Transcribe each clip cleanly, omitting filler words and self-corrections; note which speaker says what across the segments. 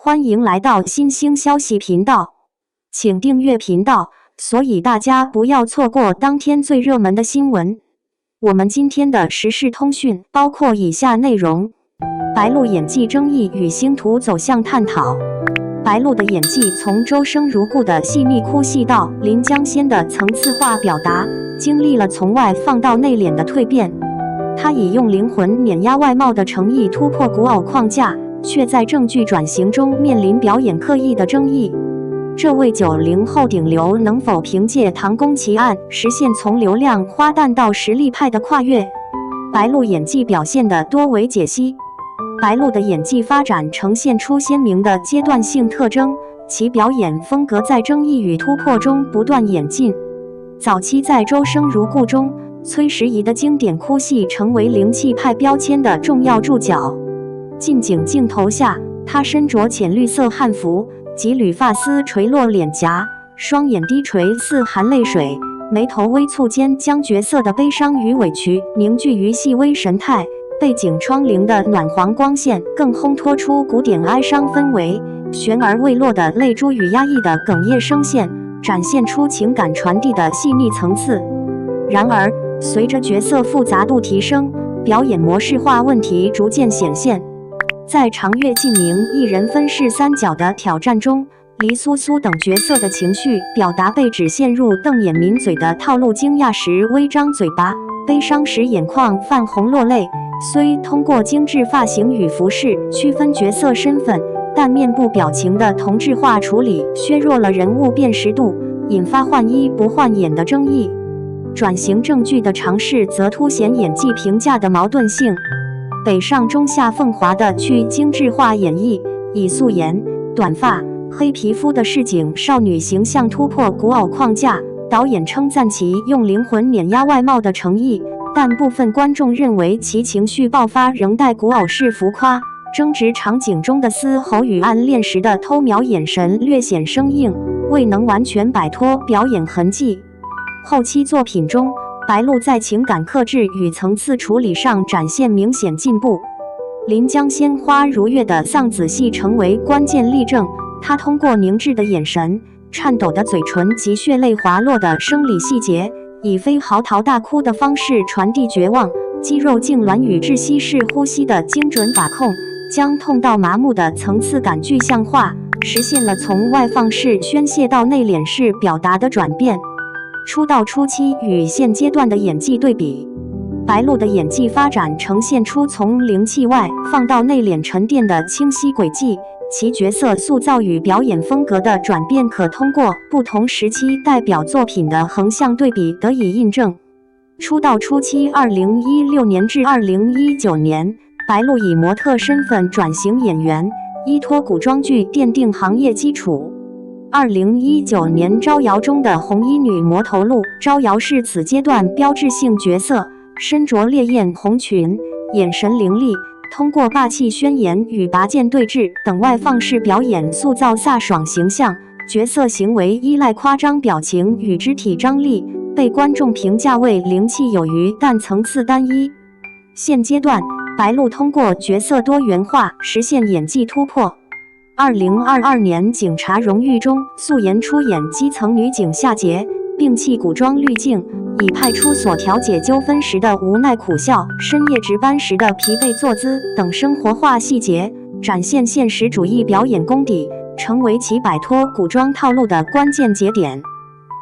Speaker 1: 欢迎来到新兴消息频道，请订阅频道，所以大家不要错过当天最热门的新闻。我们今天的时事通讯包括以下内容：白鹿演技争议与星途走向探讨。白鹿的演技从周生如故的细腻哭戏到临江仙的层次化表达，经历了从外放到内敛的蜕变。她以用灵魂碾压外貌的诚意突破古偶框架，却在正剧转型中面临表演刻意的争议。这位90后顶流能否凭借《唐宫奇案》实现从流量花旦到实力派的跨越？白鹿演技表现的多为解析。白鹿的演技发展呈现出鲜明的阶段性特征，其表演风格在争议与突破中不断演进。早期在《周生如故》中，崔时宜的经典哭戏成为灵气派标签的重要注脚。近景镜头下，她身着浅绿色汉服，及缕发丝垂落脸颊，双眼低垂似含泪水，眉头微蹙间将角色的悲伤与委屈凝聚于细微神态。背景窗棂的暖黄光线更烘托出古典哀伤氛围，悬而未落的泪珠与压抑的哽咽声线，展现出情感传递的细腻层次。然而，随着角色复杂度提升，表演模式化问题逐渐显现。在长月烬明一人分饰三角的挑战中，黎苏苏等角色的情绪表达被只陷入瞪眼抿嘴的套路，惊讶时微张嘴巴，悲伤时眼眶泛红落泪。虽通过精致发型与服饰区分角色身份，但面部表情的同质化处理削弱了人物辨识度，引发换衣不换眼的争议。转型正剧的尝试则凸显演技评价的矛盾性。北上中下凤华的去精致化演绎，以素颜、短发、黑皮肤的市井少女形象突破古偶框架。导演称赞其用灵魂碾压外貌的诚意，但部分观众认为其情绪爆发仍带古偶式浮夸，争执场景中的嘶吼与暗恋时的偷瞄眼神略显生硬，未能完全摆脱表演痕迹。后期作品中，白鹿在情感克制与层次处理上展现明显进步。临江仙花如月的丧子戏成为关键例证，她通过凝滞的眼神、颤抖的嘴唇及血泪滑落的生理细节，以非嚎啕大哭的方式传递绝望、肌肉痉挛与窒息式呼吸的精准把控，将痛到麻木的层次感具象化，实现了从外放式宣泄到内敛式表达的转变。出道初期与现阶段的演技对比，白鹿的演技发展呈现出从灵气外放到内敛沉淀的清晰轨迹，其角色塑造与表演风格的转变可通过不同时期代表作品的横向对比得以印证。出道初期2016年至2019年，白鹿以模特身份转型演员，依托古装剧奠定行业基础。2019年招摇中的红衣女魔头鹿招摇是此阶段标志性角色，身着烈焰红裙，眼神凌厉，通过霸气宣言与拔剑对峙等外放式表演塑造飒爽形象，角色行为依赖夸张表情与肢体张力，被观众评价为灵气有余但层次单一。现阶段，白鹿通过角色多元化实现演技突破。2022年警察荣誉中，素颜出演基层女警夏洁，摒弃古装滤镜，以派出所调解纠纷时的无奈苦笑、深夜值班时的疲惫坐姿等生活化细节，展现现实主义表演功底，成为其摆脱古装套路的关键节点。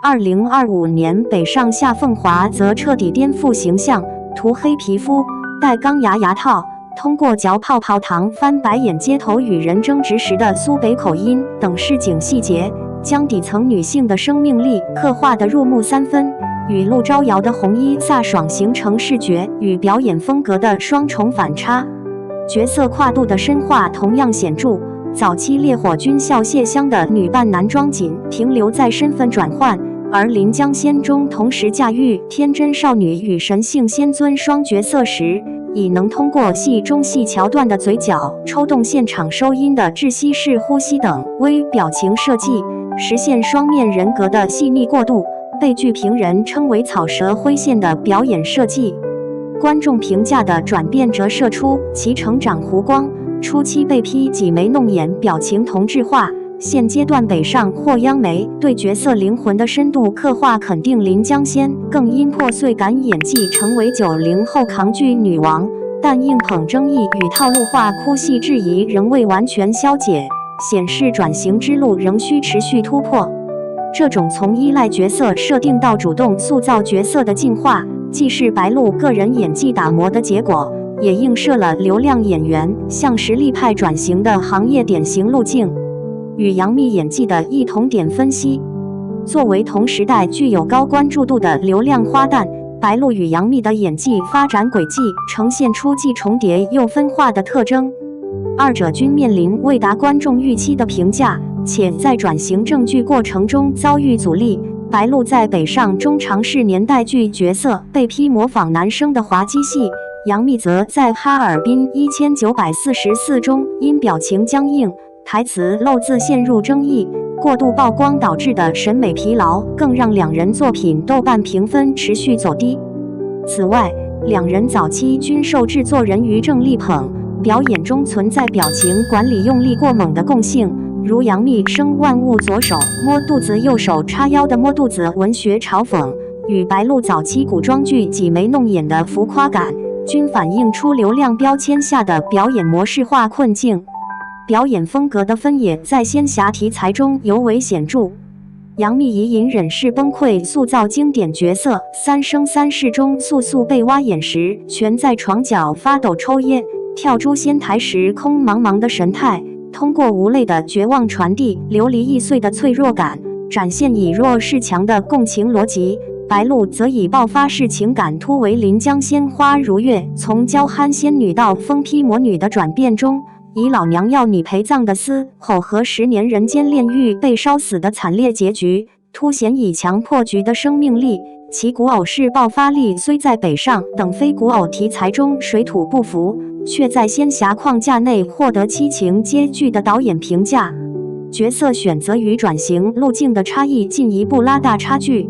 Speaker 1: 2025年北上夏凤华则彻底颠覆形象，涂黑皮肤，戴钢牙套，通过嚼泡泡糖、翻白眼、街头与人争执时的苏北口音等市井细节，将底层女性的生命力刻画得入木三分，与鹿招摇的红衣飒爽形成视觉与表演风格的双重反差。角色跨度的深化同样显著，早期烈火军校谢湘的女扮男装仅停留在身份转换，而临江仙中同时驾驭天真少女与神性仙尊双角色时，已能通过戏中戏桥段的嘴角抽动、现场收音的窒息式呼吸等微表情设计，实现双面人格的细腻过渡，被剧评人称为草蛇灰线的表演设计。观众评价的转变折射出其成长弧光，初期被批挤眉弄眼，表情同质化。现阶段北上或央媒对角色灵魂的深度刻画，肯定临江仙更因破碎感演技成为90后扛剧女王，但硬捧争议与套路化哭戏质疑仍未完全消解，显示转型之路仍需持续突破。这种从依赖角色设定到主动塑造角色的进化，既是白鹿个人演技打磨的结果，也映射了流量演员向实力派转型的行业典型路径。与杨幂演技的异同点分析：作为同时代具有高关注度的流量花旦，白鹿与杨幂的演技发展轨迹呈现出既重叠又分化的特征，二者均面临未达观众预期的评价，且在转型正剧过程中遭遇阻力。白鹿在北上中尝试年代剧角色，被批模仿男生的滑稽戏；杨幂则在哈尔滨1944中因表情僵硬、台词漏字陷入争议，过度曝光导致的审美疲劳，更让两人作品豆瓣评分持续走低。此外，两人早期均受制作人于正力捧，表演中存在表情管理用力过猛的共性，如杨幂生万物左手摸肚子右手叉腰的摸肚子文学嘲讽，与白鹿早期古装剧挤眉弄眼的浮夸感，均反映出流量标签下的表演模式化困境。表演风格的分野在仙侠题材中尤为显著。杨幂以隐忍式崩溃塑造经典角色，《三生三世》中素素被挖眼时蜷在床角发抖抽噎，跳诛仙台时空茫茫的神态，通过无泪的绝望传递流离易碎的脆弱感，展现以弱势强的共情逻辑。白鹿则以爆发式情感突围临江仙花如月，从娇憨仙女到疯批魔女的转变中，以老娘要你陪葬的嘶吼和10年人间炼狱被烧死的惨烈结局，凸显以强破局的生命力。其古偶式爆发力虽在北上等非古偶题材中水土不服，却在仙侠框架内获得七情皆具的导演评价。角色选择与转型路径的差异进一步拉大差距。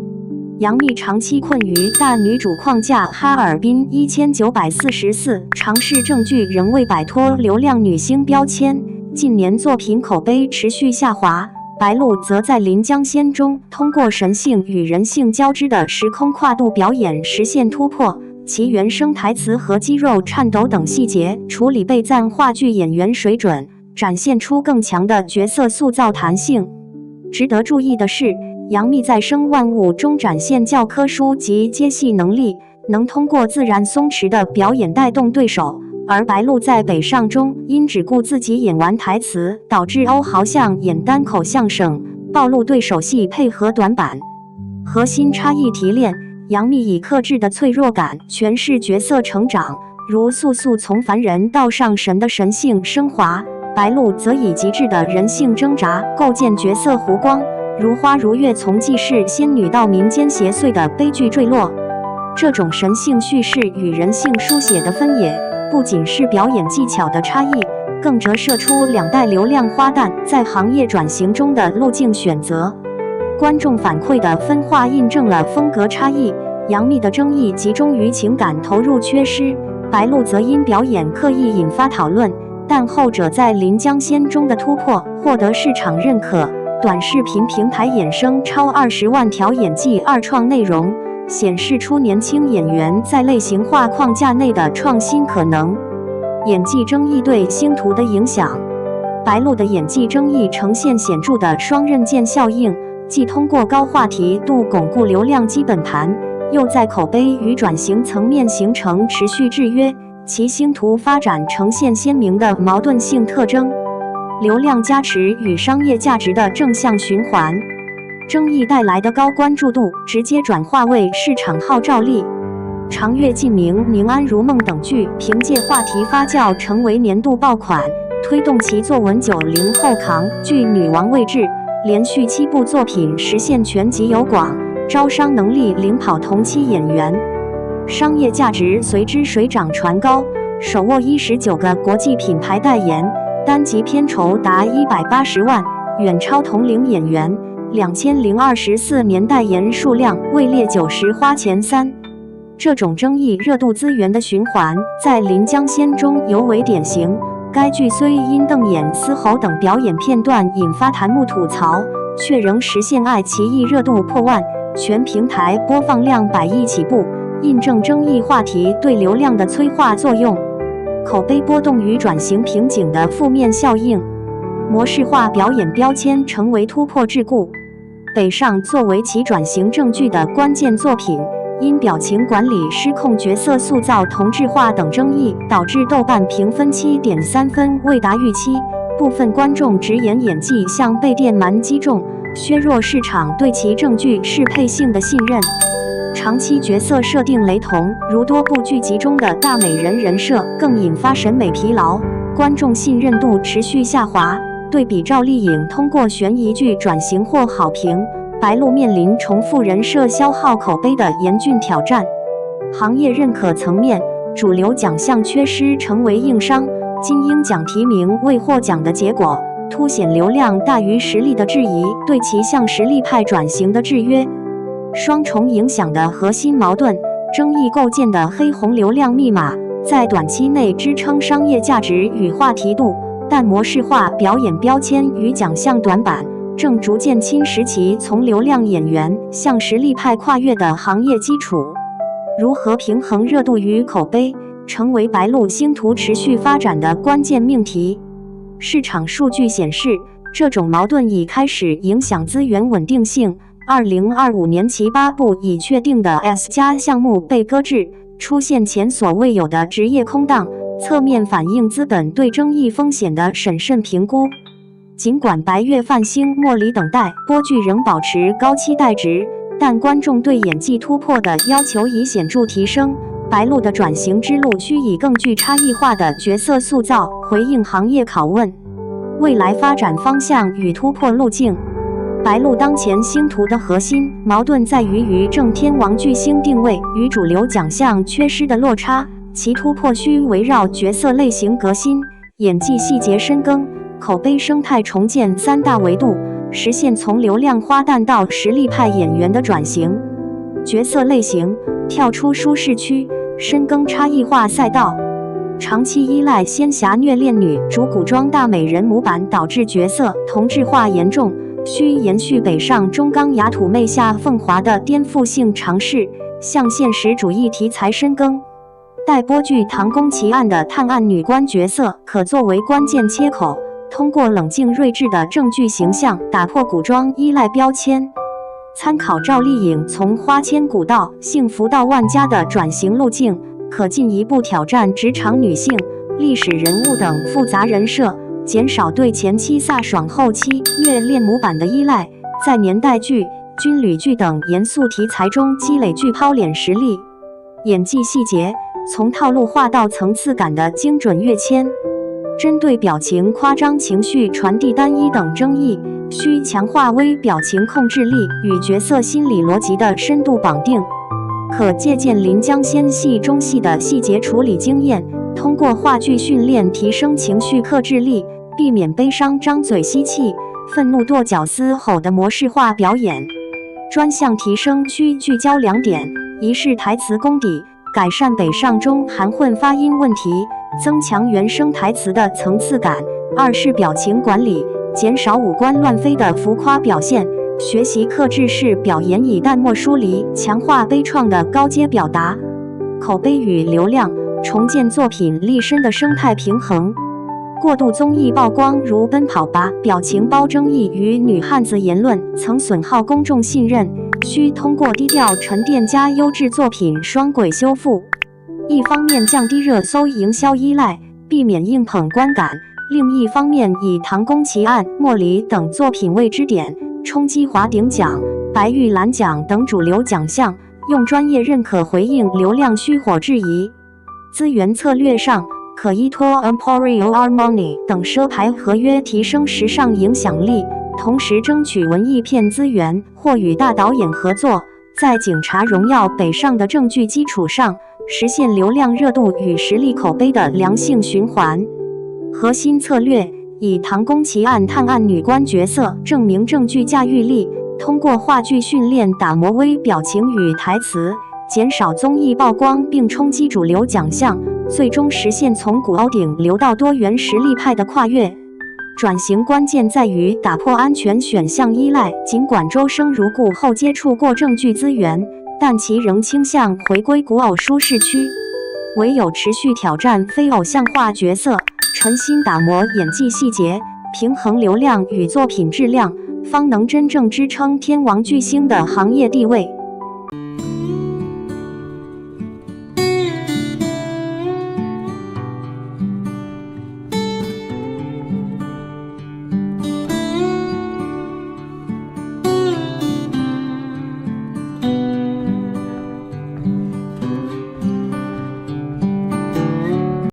Speaker 1: 杨幂长期困于大女主框架，哈尔滨1944尝试正剧仍未摆脱流量女星标签，近年作品口碑持续下滑。白鹿则在临江仙中通过神性与人性交织的时空跨度表演实现突破，其原声台词和肌肉颤抖等细节处理备赞话剧演员水准，展现出更强的角色塑造弹性。值得注意的是，杨幂在生万物中展现教科书级接戏能力，能通过自然松弛的表演带动对手，而白鹿在北上中因只顾自己演完台词，导致欧豪像演单口相声，暴露对手戏配合短板。核心差异提炼：杨幂以克制的脆弱感诠释角色成长，如素素从凡人到上神的神性升华；白鹿则以极致的人性挣扎构建角色弧光，如花如月从济世仙女到民间邪祟的悲剧坠落。这种神性叙事与人性书写的分野，不仅是表演技巧的差异，更折射出两代流量花旦在行业转型中的路径选择。观众反馈的分化印证了风格差异，杨幂的争议集中于情感投入缺失，白鹿则因表演刻意引发讨论，但后者在临江仙中的突破获得市场认可。短视频平台衍生超20万条演技二创内容，显示出年轻演员在类型化框架内的创新可能。演技争议对星途的影响：白鹿的演技争议呈现显著的双刃剑效应，既通过高话题度巩固流量基本盘，又在口碑与转型层面形成持续制约，其星途发展呈现鲜明的矛盾性特征。流量加持与商业价值的正向循环，争议带来的高关注度直接转化为市场号召力。长月烬明、宁安如梦等剧凭借话题发酵成为年度爆款，推动其坐稳90后扛剧女王位置，连续7部作品实现全集有广，招商能力领跑同期演员，商业价值随之水涨船高，手握19个国际品牌代言，单集片酬达180万，远超同龄演员。2024年代言数量位列90花前3。这种争议热度资源的循环，在临江仙中尤为典型。该剧虽因瞪眼、嘶吼等表演片段引发弹幕吐槽，却仍实现爱奇艺热度破万，全平台播放量100亿起步，印证争议话题对流量的催化作用。口碑波动与转型瓶颈的负面效应，模式化表演标签成为突破桎梏。北上作为其转型正剧的关键作品，因表情管理失控、角色塑造同质化等争议，导致豆瓣评分7.3分，未达预期。部分观众直言演技像被电鳗击中，削弱市场对其正剧适配性的信任。长期角色设定雷同，如多部剧集中的大美人人设，更引发审美疲劳，观众信任度持续下滑。对比赵丽颖通过悬疑剧转型获好评，白鹿面临重复人设消耗口碑的严峻挑战。行业认可层面，主流奖项缺失成为硬伤，金鹰奖提名未获奖的结果，凸显流量大于实力的质疑对其向实力派转型的制约。双重影响的核心矛盾，争议构建的黑红流量密码，在短期内支撑商业价值与话题度，但模式化表演标签与奖项短板，正逐渐侵蚀其从流量演员向实力派跨越的行业基础。如何平衡热度与口碑，成为白鹿星途持续发展的关键命题。市场数据显示，这种矛盾已开始影响资源稳定性。2025年其8部已确定的 S+ 项目被搁置，出现前所未有的职业空档，侧面反映资本对争议风险的审慎评估。尽管白月泛星、莫离等待播剧仍保持高期待值，但观众对演技突破的要求已显著提升。白鹿的转型之路需以更具差异化的角色塑造回应行业拷问。未来发展方向与突破路径，白鹿当前星途的核心矛盾在于正天王巨星定位与主流奖项缺失的落差，其突破需围绕角色类型革新、演技细节深耕、口碑生态重建3大维度，实现从流量花旦到实力派演员的转型。角色类型，跳出舒适区，深耕差异化赛道。长期依赖仙侠虐恋女主古装大美人模板，导致角色同质化严重，需延续北上中钢雅土妹夏凤华的颠覆性尝试，向现实主义题材深耕。待播剧《唐宫奇案》的探案女官角色可作为关键切口，通过冷静睿智的正剧形象打破古装依赖标签。参考赵丽颖从花千骨到幸福到万家的转型路径，可进一步挑战职场女性、历史人物等复杂人设，减少对前期飒爽后期虐恋模板的依赖，在年代剧、军旅剧等严肃题材中积累具抛脸实力。演技细节，从套路化到层次感的精准跃迁。针对表情夸张、情绪传递单一等争议，需强化微表情控制力与角色心理逻辑的深度绑定。可借鉴临江仙戏中戏的细节处理经验，通过话剧训练提升情绪克制力，避免悲伤张嘴吸气、愤怒跺脚嘶吼的模式化表演。专项提升需聚焦2点：一是台词功底，改善北上中含混发音问题，增强原声台词的层次感；二是表情管理，减少五官乱飞的浮夸表现，学习克制式表演，以淡漠疏离，强化悲怆的高阶表达。口碑与流量，重建作品立身的生态平衡。过度综艺曝光，如奔跑吧表情包争议与女汉子言论，曾损耗公众信任，需通过低调沉淀加优质作品双轨修复。一方面降低热搜营销依赖，避免硬捧观感；另一方面以《唐宫奇案》《莫离》等作品为支点，冲击华鼎奖、白玉兰奖等主流奖项，用专业认可回应流量虚火质疑。资源策略上，可依托 Emporio Armani 等奢牌合约提升时尚影响力，同时争取文艺片资源或与大导演合作，在《警察荣耀》北上的正剧基础上，实现流量热度与实力口碑的良性循环。核心策略以《唐宫奇案》探案女官角色证明正剧驾驭力，通过话剧训练打磨微表情与台词，减少综艺曝光并冲击主流奖项，最终实现从古欧顶流到多元实力派的跨越。转型关键在于打破安全选项依赖，尽管周生如故后接触过证据资源，但其仍倾向回归古偶舒适区。唯有持续挑战非偶像化角色，诚心打磨演技细节，平衡流量与作品质量，方能真正支撑天王巨星的行业地位。